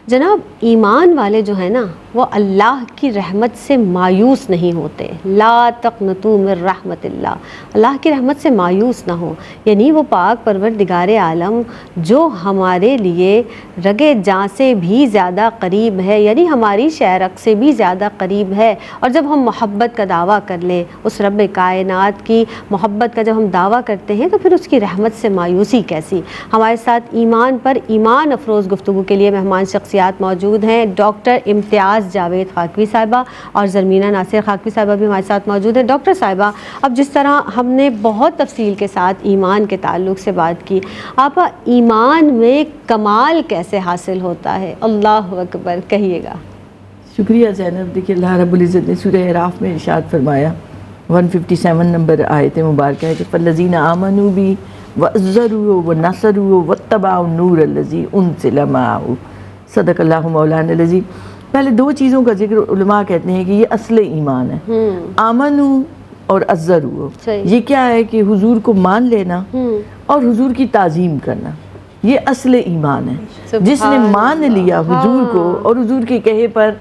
جناب ایمان والے جو ہیں نا وہ اللہ کی رحمت سے مایوس نہیں ہوتے. لا تقنطوا من رحمت اللہ, اللہ کی رحمت سے مایوس نہ ہو. یعنی وہ پاک پروردگار عالم جو ہمارے لیے رگے جاں سے بھی زیادہ قریب ہے, یعنی ہماری شہرک سے بھی زیادہ قریب ہے. اور جب ہم محبت کا دعویٰ کر لیں, اس رب کائنات کی محبت کا جب ہم دعویٰ کرتے ہیں, تو پھر اس کی رحمت سے مایوسی کیسی. ہمارے ساتھ ایمان پر ایمان افروز گفتگو کے لیے مہمان شخصیات موجود ہیں. ڈاکٹر امتیاز جاوید خاکوی صاحبہ اور زرمینہ ناصر خاکوی صاحبہ بھی ہمارے ساتھ موجود ہیں. ڈاکٹر صاحبہ, اب جس طرح ہم نے بہت تفصیل کے ساتھ ایمان کے تعلق سے بات کی, آپ ایمان میں کمال کیسے حاصل ہوتا ہے؟ اللہ اکبر کہیے گا. شکریہ زینب. دیکھیے اللہ رب العزت نے سورہ اعراف میں ارشاد فرمایا 157 نمبر آیت مبارکہ ہے کہ فالذین آمنوا بی وعزروا ونصروا واتبعوا النور الذی انزل معه. صدق اللہ مولانا العظیم. پہلے دو چیزوں کا ذکر علماء کہتے ہیں کہ یہ اصل ایمان ہے. آمنو اور عزروا, یہ کیا ہے کہ حضور کو مان لینا اور حضور کی تعظیم کرنا, یہ اصل ایمان ہے. جس نے مان لیا حضور کو اور حضور کے کہے پر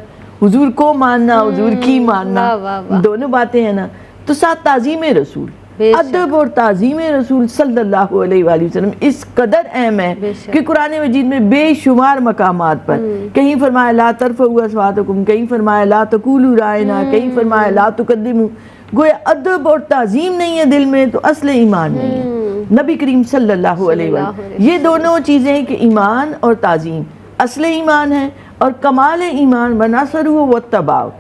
حضور کو ماننا, حضور کی ماننا, دونوں باتیں ہیں نا, تو ساتھ تعظیم رسول, ادب اور تعظیم رسول صلی اللہ علیہ وآلہ وسلم اس قدر اہم ہے کہ قرآن مجید میں بے شمار مقامات پر کہیں فرمایا لا ترفعوا اصواتکم, کہیں فرمایا لا تقولوا رائنا, کہیں فرمایا لا تقدموا. گویا ادب اور تعظیم نہیں ہے دل میں تو اصل ایمان نہیں ہے. نبی کریم صلی اللہ علیہ وسلم, یہ دونوں چیزیں کہ ایمان اور تعظیم اصل ایمان ہے. اور کمال ایمان ونصروا واتبعوا,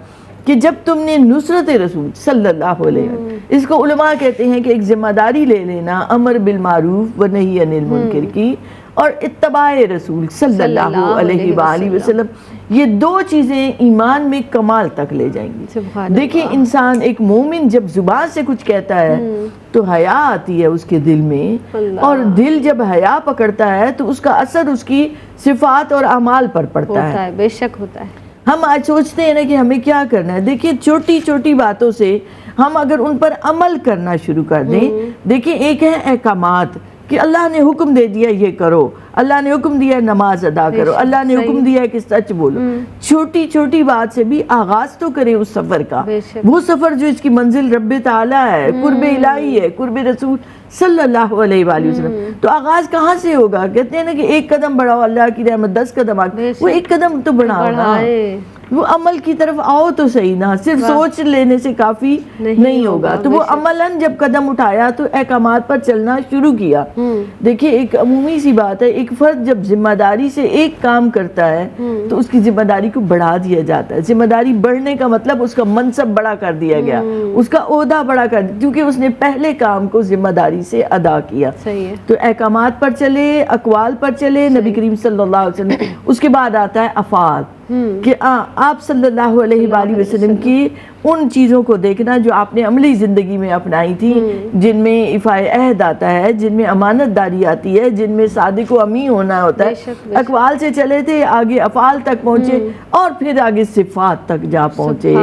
کہ جب تم نے نصرت رسول صلی اللہ علیہ وسلم, اس کو علماء کہتے ہیں کہ ایک ذمہ داری لے لینا امر بالمعروف و نہی عن المنکر کی, اور اتباع رسول صلی اللہ علیہ وآلہ وسلم, یہ دو چیزیں ایمان میں کمال تک لے جائیں گی. دیکھیں انسان ایک مومن جب زبان سے کچھ کہتا ہے تو حیا آتی ہے اس کے دل میں, اور دل جب حیا پکڑتا ہے تو اس کا اثر اس کی صفات اور اعمال پر پڑتا ہے. بے شک ہوتا ہے. ہم آج سوچتے ہیں نا کہ ہمیں کیا کرنا ہے. دیکھیں چھوٹی چھوٹی باتوں سے ہم اگر ان پر عمل کرنا شروع کر دیں, دیکھیں ایک ہے احکامات کہ اللہ نے حکم دے دیا یہ کرو, اللہ نے حکم دیا نماز ادا کرو, اللہ نے حکم دیا کہ سچ بولو. چھوٹی چھوٹی بات سے بھی آغاز تو کرے اس سفر کا, وہ سفر جو اس کی منزل رب تعالیٰ ہے, قرب الہی ہے, قرب رسول صلی اللہ علیہ وآلہ وسلم. تو آغاز کہاں سے ہوگا؟ کہتے ہیں نا کہ ایک قدم بڑھاؤ اللہ کی رحمت 10 قدم آگے, وہ ایک قدم تو بڑھاؤ نا, وہ عمل کی طرف آؤ تو صحیح نا, صرف سوچ لینے سے کافی نہیں ہوگا. تو وہ عملاً جب قدم اٹھایا تو احکامات پر چلنا شروع کیا. دیکھیں ایک عمومی سی بات ہے, ایک فرد جب ذمہ داری سے ایک کام کرتا ہے تو اس کی ذمہ داری کو بڑھا دیا جاتا ہے. ذمہ داری بڑھنے کا مطلب اس کا منصب بڑا کر دیا گیا, اس کا عہدہ بڑا کر دیا, کیونکہ اس نے پہلے کام کو ذمہ داری سے ادا کیا. تو احکامات پر چلے, اقوال پر چلے نبی کریم صلی اللہ علیہ وسلم. اس کے بعد آتا ہے افعال, کہ آپ صلی اللہ علیہ وآلہ وسلم کی ان چیزوں کو دیکھنا جو آپ نے عملی زندگی میں اپنائی تھی, جن میں ایفائے عہد آتا ہے, جن میں امانت داری آتی ہے, جن میں صادق و امین ہونا ہوتا ہے. اقوال سے چلے تھے, آگے افعال تک پہنچے, اور پھر آگے صفات تک جا پہنچے.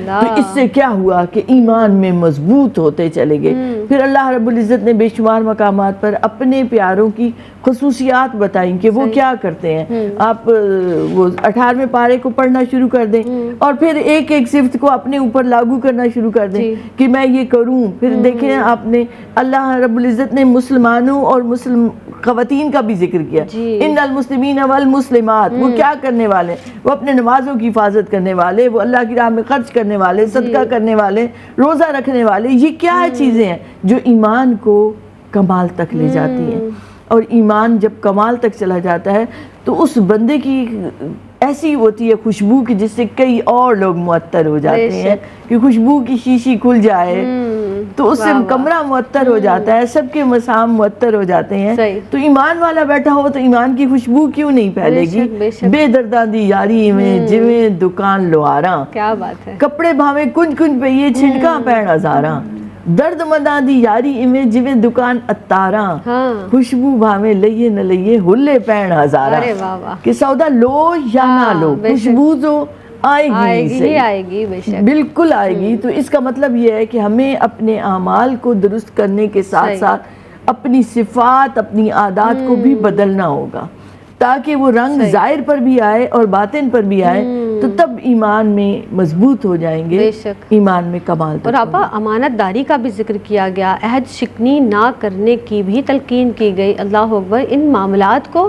تو اس سے کیا ہوا کہ ایمان میں مضبوط ہوتے چلے گئے. پھر اللہ رب العزت نے بے شمار مقامات پر اپنے پیاروں کی خصوصیات بتائیں کہ وہ کیا کرتے ہیں. آپ وہ 18ویں پارے کو پڑھنا شروع کر دیں اور پھر ایک ایک صفت کو اپنے اوپر لاگو کرنا شروع کر دیں کہ میں یہ کروں. پھر دیکھیں آپ نے اللہ رب العزت نے مسلمانوں اور مسلم خواتین کا بھی ذکر کیا. ان المسلمین والمسلمات, وہ کیا کرنے والے, وہ اپنے نمازوں کی حفاظت کرنے والے, وہ اللہ کی راہ میں خرچ کرنے والے, صدقہ کرنے والے, روزہ رکھنے والے. یہ کیا چیزیں ہیں جو ایمان کو کمال تک لے جاتی ہیں. اور ایمان جب کمال تک چلا جاتا ہے تو اس بندے کی ایسی ہوتی ہے خوشبو کی جس سے کئی اور لوگ معطر ہو جاتے ہیں, کہ خوشبو کی شیشی کھل جائے تو اس سے کمرہ معطر ہو جاتا ہے, سب کے مسام معطر ہو جاتے ہیں. تو ایمان والا بیٹھا ہو تو ایمان کی خوشبو کیوں نہیں پھیلے گی. بے درداں دی یاری میں جویں دکان لواراں, کیا بات ہے, کپڑے بھاویں کنج کنج پہ یہ چھنکاں پین ہزاراں, درد مداں دی یاری ایویں جویں دکان اتاراں ہاں خوشبو بھاویں لئیے نہ لئیے ہلے پین ہزاراں ارے واہ واہ کہ سودا لو یا نہ لو بے شک. خوشبو تو آئے آئے گی گی ہی صحیح، آئے گی بے شک. بالکل آئے گی. تو اس کا مطلب یہ ہے کہ ہمیں اپنے اعمال کو درست کرنے کے ساتھ صحیح. ساتھ اپنی صفات اپنی عادات کو بھی بدلنا ہوگا تاکہ وہ رنگ صحیح. ظاہر پر بھی آئے اور باطن پر بھی آئے تو تب ایمان میں مضبوط ہو جائیں گے، بے شک. ایمان میں کمال تک اور آپا امانت داری کا بھی ذکر کیا گیا، عہد شکنی نہ کرنے کی بھی تلقین کی گئی. اللہ اکبر. ان معاملات کو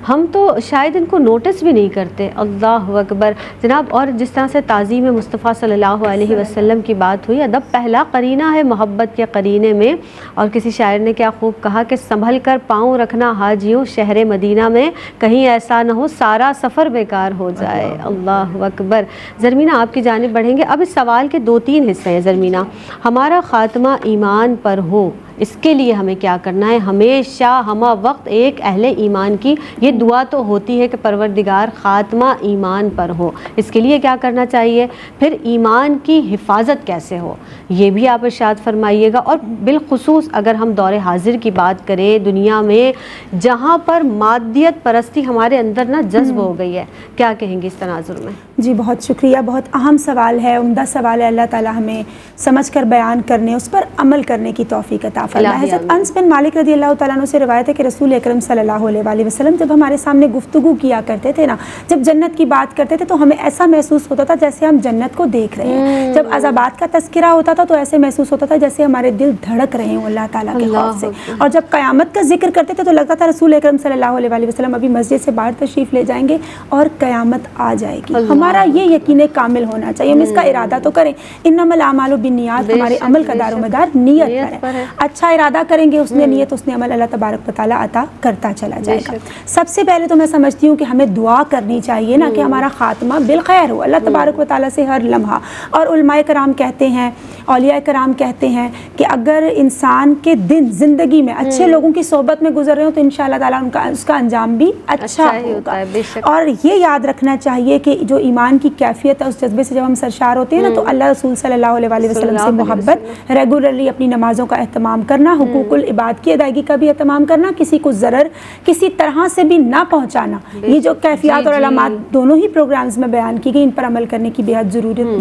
ہم تو شاید ان کو نوٹس بھی نہیں کرتے. اللہ اکبر جناب. اور جس طرح سے تعظیم مصطفیٰ صلی اللہ علیہ وسلم کی بات ہوئی، ادب پہلا قرینہ ہے محبت کے قرینے میں. اور کسی شاعر نے کیا خوب کہا کہ سنبھل کر پاؤں رکھنا حاجیوں شہر مدینہ میں، کہیں ایسا نہ ہو سارا سفر بیکار ہو جائے. اللہ اکبر. زرمینہ آپ کی جانب بڑھیں گے. اب اس سوال کے 2-3 حصے ہیں زرمینہ. ہمارا خاتمہ ایمان پر ہو، اس کے لیے ہمیں کیا کرنا ہے؟ ہمیشہ ہمہ وقت ایک اہل ایمان کی یہ دعا تو ہوتی ہے کہ پروردگار خاتمہ ایمان پر ہو، اس کے لیے کیا کرنا چاہیے؟ پھر ایمان کی حفاظت کیسے ہو یہ بھی آپ ارشاد فرمائیے گا. اور بالخصوص اگر ہم دور حاضر کی بات کریں، دنیا میں جہاں پر مادیت پرستی ہمارے اندر نہ جذب ہو گئی ہے، کیا کہیں گے اس تناظر میں؟ جی بہت شکریہ. بہت اہم سوال ہے، عمدہ سوال ہے. اللہ تعالیٰ ہمیں سمجھ کر بیان کرنے، اس پر عمل کرنے کی توفیق عطا فرمائے. حضرت انس بن مالک رضی اللہ تعالیٰ عنہ سے روایت ہے کہ رسول اکرم صلی اللہ علیہ وسلم جب ہمارے سامنے گفتگو کیا کرتے تھے نا، جب جنت کی بات کرتے تھے تو ہمیں ایسا محسوس ہوتا تھا جیسے ہم جنت کو دیکھ رہے ہیں. جب عذابات کا تذکرہ ہوتا تھا تو ایسے محسوس ہوتا تھا جیسے ہمارے دل دھڑک رہے ہوں اللہ تعالیٰ کے خوف سے. اور جب قیامت کا ذکر کرتے تھے تو لگتا تھا رسول اکرم صلی اللہ علیہ وسلم ابھی مسجد سے باہر تشریف لے جائیں گے اور قیامت آ جائے گی. ہمارا یہ یقین کامل ہونا چاہیے. ہم اس کا ارادہ تو کریں، انما الاعمال بالنیات، ہمارے عمل کا دار و مدار نیت پر ہے. اچھا ارادہ کریں گے، اس نے نیت، اس نے عمل، اللہ تبارک و تعالیٰ عطا کرتا چلا جائے گا. سب سے پہلے تو میں سمجھتی ہوں کہ ہمیں دعا کرنی چاہیے نا کہ ہمارا خاتمہ بالخیر ہو، اللہ تبارک و تعالیٰ سے ہر لمحہ. اور علماء کرام کہتے ہیں، اولیاء کرام کہتے ہیں کہ اگر انسان کے دن زندگی میں اچھے لوگوں کی صحبت میں گزر رہے ہوں تو انشاءاللہ تعالیٰ اس کا انجام بھی اچھا ہوگا. اور یہ یاد رکھنا چاہیے کہ جو ایمان کی کیفیت ہے، اس جذبے سے جب ہم سرشار ہوتے ہیں نا تو اللہ رسول صلی اللہ علیہ وسلم سے محبت، ریگولرلی اپنی نمازوں کا اہتمام کرنا، حقوق العباد کی ادائیگی کا بھی اہتمام کرنا، کسی کو ضرر کسی طرح سے بھی نہ پہنچانا. یہ جو کیفیات اور علامات دونوں ہی پروگرامز میں بیان کی گئی، ان پر عمل کرنے کی بہت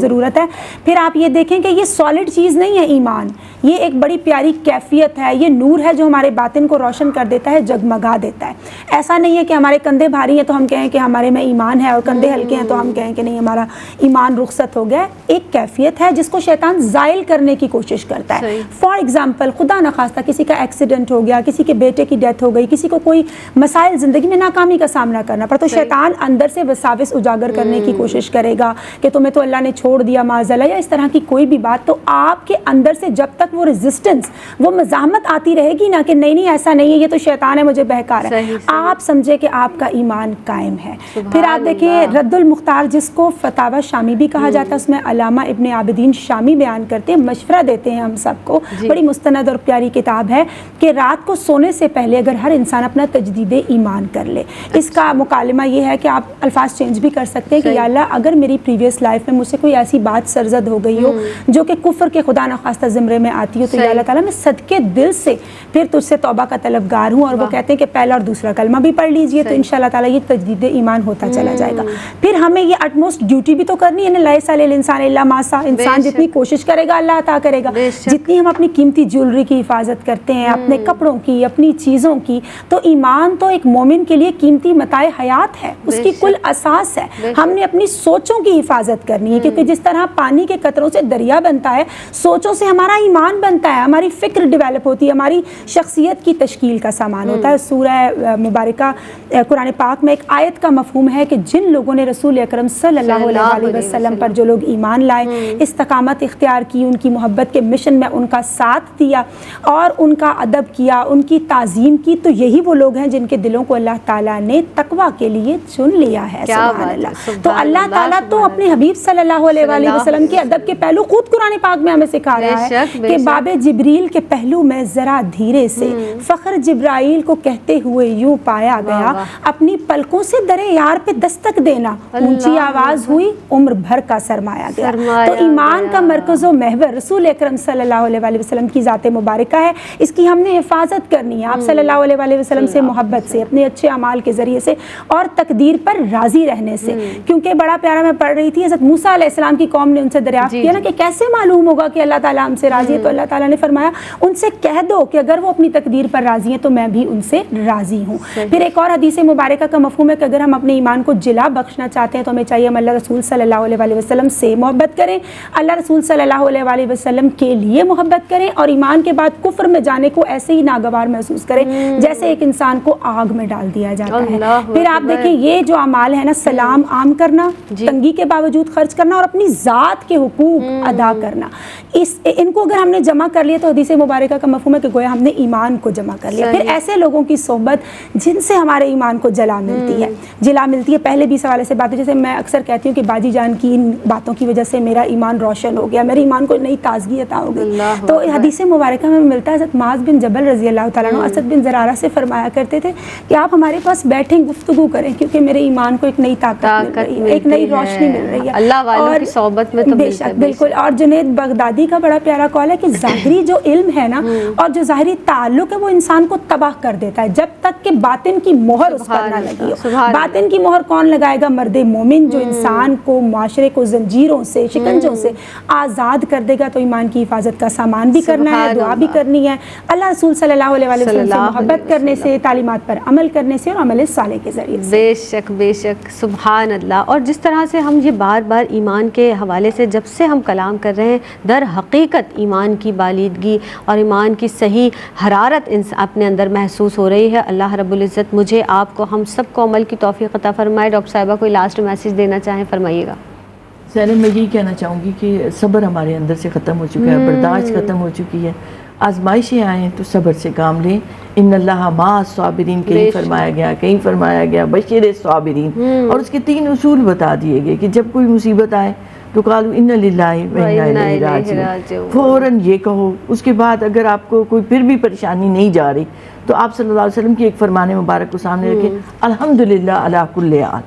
ضرورت ہے. پھر آپ یہ دیکھیں کہ یہ سالڈ چیز نہیں ہے ایمان، یہ ایک بڑی پیاری کیفیت ہے، یہ نور ہے جو ہمارے باطن کو روشن کر دیتا ہے، جگمگا دیتا ہے. ایسا نہیں ہے کہ ہمارے کندھے بھاری ہیں تو ہم کہیں کہ ہمارے میں ایمان ہے، اور کندھے ہلکے ہیں تو ہم کہیں کہ نہیں ہمارا ایمان رخصت ہو گیا. ایک کیفیت ہے جس کو شیطان زائل کرنے کی کوشش کرتا ہے. فار ایگزامپل خدا نخواستہ کسی کا ایکسیڈنٹ ہو گیا، کسی کے بیٹے کی ڈیتھ ہو گئی، کسی کو کوئی مسائل زندگی میں ناکامی کا سامنا کرنا پڑا، تو شیطان اندر سے وساوس اجاگر کرنے کی کوشش کرے گا کہ تمہیں تو اللہ نے چھوڑ دیا معاذاللہ، یا اس طرح کی کوئی بھی بات. تو آپ کے اندر سے جب تک وہ ریزسٹنس، وہ مزاحمت آتی رہے گی نا کہ نہیں نہیں ایسا نہیں ہے، یہ تو شیطان ہے مجھے بہکا رہا ہے، آپ سمجھے کہ آپ کا ایمان قائم ہے. پھر آپ دیکھیں رد المختار، جس کو فتاوی شامی بھی کہا جاتا ہے، اس میں علامہ ابن عابدین شامی بیان کرتے ہیں، مشورہ دیتے ہیں ہم سب کو. بڑی مستند اور پیاری کتاب ہے کہ رات کو سونے سے پہلے اگر ہر انسان اپنا تجدید ایمان کر لے. اس کا مکالمہ یہ ہے کہ آپ الفاظ چینج بھی کر سکتے ہیں کہ یا اللہ اگر میری پریویس لائف میں مجھ سے کوئی ایسی بات سرزد ہو گئی ہو جو کہ کفر کے خدا نخواستہ زمرے میں آتی ہو، تو یا اللہ تعالیٰ میں صدقے دل سے پھر تجھ سے توبہ کا طلبگار ہوں. اور وہ کہتے ہیں کہ پہلا اور دوسرا کلمہ بھی پڑھ لیجئے تو انشاءاللہ تعالیٰ یہ تجدید ایمان ہوتا چلا جائے گا. پھر ہمیں یہ اٹموسٹ ڈیوٹی بھی تو کرنی ہے نا، لیس علی الانسان الا ما سعی. انسان جتنی کوشش کرے گا اللہ عطا کرے گا. جتنی ہم اپنی قیمتی جیولری کی حفاظت کرتے ہیں، اپنے کپڑوں کی، اپنی چیزوں کی، تو ایمان تو ایک مومن کے لیے قیمتی متاع حیات ہے، اس کی کل اساس ہے. ہم نے اپنی سوچوں کی حفاظت کرنی ہے، کیونکہ جس طرح پانی کے قطروں سے دریا بنتا ہے، سوچوں سے ہمارا ایمان بنتا ہے، ہماری فکر ڈیولپ ہوتی ہے، ہماری شخصیت کی تشکیل کا سامان ہوتا ہے. سورہ مبارکہ قرآن پاک میں ایک آیت کا مفہوم ہے کہ جن لوگوں نے رسول اکرم صلی اللہ علیہ وسلم پر جو لوگ ایمان لائے، استقامت اختیار کی، ان کی محبت کے مشن میں ان کا ساتھ دیا، اور ان کا ادب کیا، ان کی تعظیم کی، تو یہی وہ لوگ ہیں جن کے دلوں کو اللہ تعالیٰ نے تقویٰ کے لیے چن لیا ہے۔ سبحان اللہ۔ تو اللہ تعالیٰ تو اپنے حبیب صلی اللہ علیہ وآلہ وسلم کے ادب کے پہلو خود قرآن پاک میں ہمیں سکھا رہا ہے کہ باب جبریل کے پہلو میں ذرا دھیرے سے فخر جبرائیل کو کہتے ہوئے یوں پایا گیا، اپنی پلکوں سے در یار پہ دستک دینا، اونچی آواز ہوئی، عمر بھر کا سرمایا گیا۔ تو ایمان کا مرکز و محور رسول اکرم صلی اللہ علیہ وآلہ وسلم کی ذات مبارکہ ہے، اس کی ہم نے حفاظت کرنی ہے، آپ صلی اللہ علیہ وآلہ وسلم سے محبت سے، اپنے اچھے اعمال کے ذریعے سے اور تقدیر پر راضی رہنے سے۔ کیونکہ بڑا پیارا میں پڑھ رہی تھی، حضرت موسیٰ علیہ السلام کی قوم نے ان سے دریافت کیا نا کہ کیسے معلوم ہوگا کہ اللہ تعالیٰ ہم سے راضی ہے، تو اللہ تعالیٰ نے فرمایا ان سے کہہ دو کہ اگر وہ اپنی تقدیر پر راضی ہیں تو میں بھی ان سے راضی ہوں۔ پھر ایک اور حدیث مبارکہ کا مفہوم ہے کہ اگر ہم اپنے ایمان کو جلا بخشنا چاہتے ہیں تو ہمیں چاہیے ہم اللہ رسول صلی اللہ علیہ وآلہ وسلم سے محبت کریں، اللہ رسول صلی اللہ علیہ وآلہ وسلم کے لیے محبت کریں، اور ایمان کے بعد کفر میں جانے کو ایسے ہی ناگوار محسوس کریں جیسے ایک انسان کو آگ میں ڈال دیا جاتا ہے۔ پھر آپ دیکھیں یہ جو اعمال ہے نا، سلام عام کرنا، تنگی کے باوجود خرچ کرنا اور اپنی ذات کے حقوق ادا کرنا، ان کو اگر ہم نے جمع کر لیا تو حدیث مبارکہ کا مفہوم ہے کہ گویا ہم نے ایمان کو جمع کر لیا۔ پھر ایسے لوگوں کی صحبت جن سے ہمارے ایمان کو جلا ملتی ہے، پہلے بھی اس حوالے سے باتیں، جیسے میں اکثر کہتی ہوں کہ باجی جان کی ان باتوں کی وجہ سے میرا ایمان روشن ہو گیا، میرے ایمان کو نئی تازگی عطا ہو گئی۔ تو حدیث مبارکہ میں ملتا ہے حضرت معاذ بن جبل رضی اللہ تعالیٰ عنہ اسد بن زرارہ سے فرمایا کرتے تھے کہ آپ ہمارے پاس بیٹھیں، گفتگو کریں، کیونکہ میرے ایمان کو ایک نئی طاقت مل رہی ہے، ایک نئی روشنی مل رہی ہے اللہ والوں کی صحبت میں۔ تو بے شک، بالکل۔ اور جنید بغدادی کا بڑا پیارا قول ہے کہ ظاہری جو علم ہے نا اور جو ظاہری تعلق ہے وہ انسان کو تباہ کر دیتا ہے جب تک کہ باطن کی مہر اس پر نہ لگی ہو۔ باطن کی مہر کون لگائے گا؟ مرد مومن، جو انسان کو معاشرے کو زنجیروں سے، شکنجوں سے آزاد کر دے گا۔ تو ایمان کی حفاظت کا سامان بھی کرنا ہے، دعا بھی کرنی ہے، اللہ رسول صلی اللہ علیہ وسلم سے محبت کرنے سے، تعلیمات پر عمل کرنے سے اور عمل صالح کے ذریعے سے۔ بے شک بے شک، سبحان اللہ۔ اور جس طرح سے ہم یہ بار بار ایمان کے حوالے سے جب سے ہم کلام کر رہے ہیں، در حقیقت ایمان کی بالیدگی اور ایمان کی صحیح حرارت اپنے اندر محسوس ہو رہی ہے۔ اللہ رب العزت مجھے، آپ کو، ہم سب کو عمل کی توفیق عطا فرمائے۔ ڈاکٹر صاحبہ کوئی لاسٹ میسج دینا چاہیں فرمائیے گا۔ زینب میں یہی کہنا چاہوں گی کہ صبر ہمارے اندر سے ختم ہو چکا ہے، برداشت ختم ہو چکی ہے۔ آزمائشیں آئیں تو صبر سے کام لیں۔ ان اللہ مع الصابرین کہیں فرمایا گیا، کہیں فرمایا گیا بشیر الصابرین، اور اس کے 3 اصول بتا دیے گئے کہ جب کوئی مصیبت آئے تو قالوا ان للہ و انا الیہ راجعون، فوراً یہ کہو۔ اس کے بعد اگر آپ کو کوئی پھر بھی پریشانی نہیں جا رہی تو آپ صلی اللہ علیہ وسلم کی ایک فرمان مبارک کو سامنے رکھیں، الحمدللہ علی کل حال،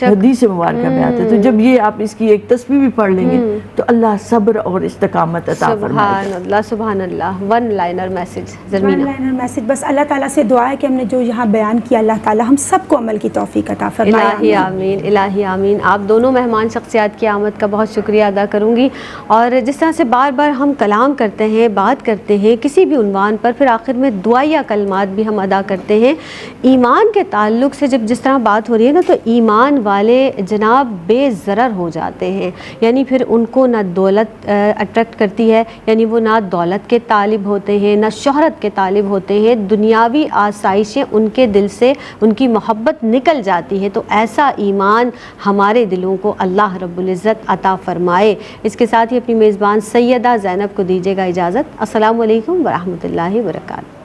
حدیث مبارکہ میں آتا ہے۔ تو جب یہ آپ اس کی ایک تسبیح بھی پڑھ لیں گے تو اللہ صبر اور استقامت عطا فرمائے۔ سبحان اللہ سبحان اللہ۔ One liner message Zarmina. One liner message بس اللہ تعالیٰ سے دعا ہے کہ ہم نے جو یہاں بیان کیا اللہ تعالیٰ ہم سب کو عمل کی توفیق عطا فرمائے۔ الہی آمین، الہی آمین۔ آپ دونوں مہمان شخصیات کی آمد کا بہت شکریہ ادا کروں گی۔ اور جس طرح سے بار بار ہم کلام کرتے ہیں، بات کرتے ہیں کسی بھی عنوان پر، پھر آخر میں دعائیہ کلمات بھی ہم ادا کرتے ہیں، ایمان کے تعلق سے جس طرح بات ہو رہی ہے نا، تو ایمان والے جناب بے ضرر ہو جاتے ہیں، یعنی پھر ان کو نہ دولت اٹریکٹ کرتی ہے، یعنی وہ نہ دولت کے طالب ہوتے ہیں، نہ شہرت کے طالب ہوتے ہیں، دنیاوی آسائشیں ان کے دل سے، ان کی محبت نکل جاتی ہے۔ تو ایسا ایمان ہمارے دلوں کو اللہ رب العزت عطا فرمائے۔ اس کے ساتھ ہی اپنی میزبان سیدہ زینب کو دیجیے گا اجازت۔ السلام علیکم ورحمۃ اللہ وبرکاتہ۔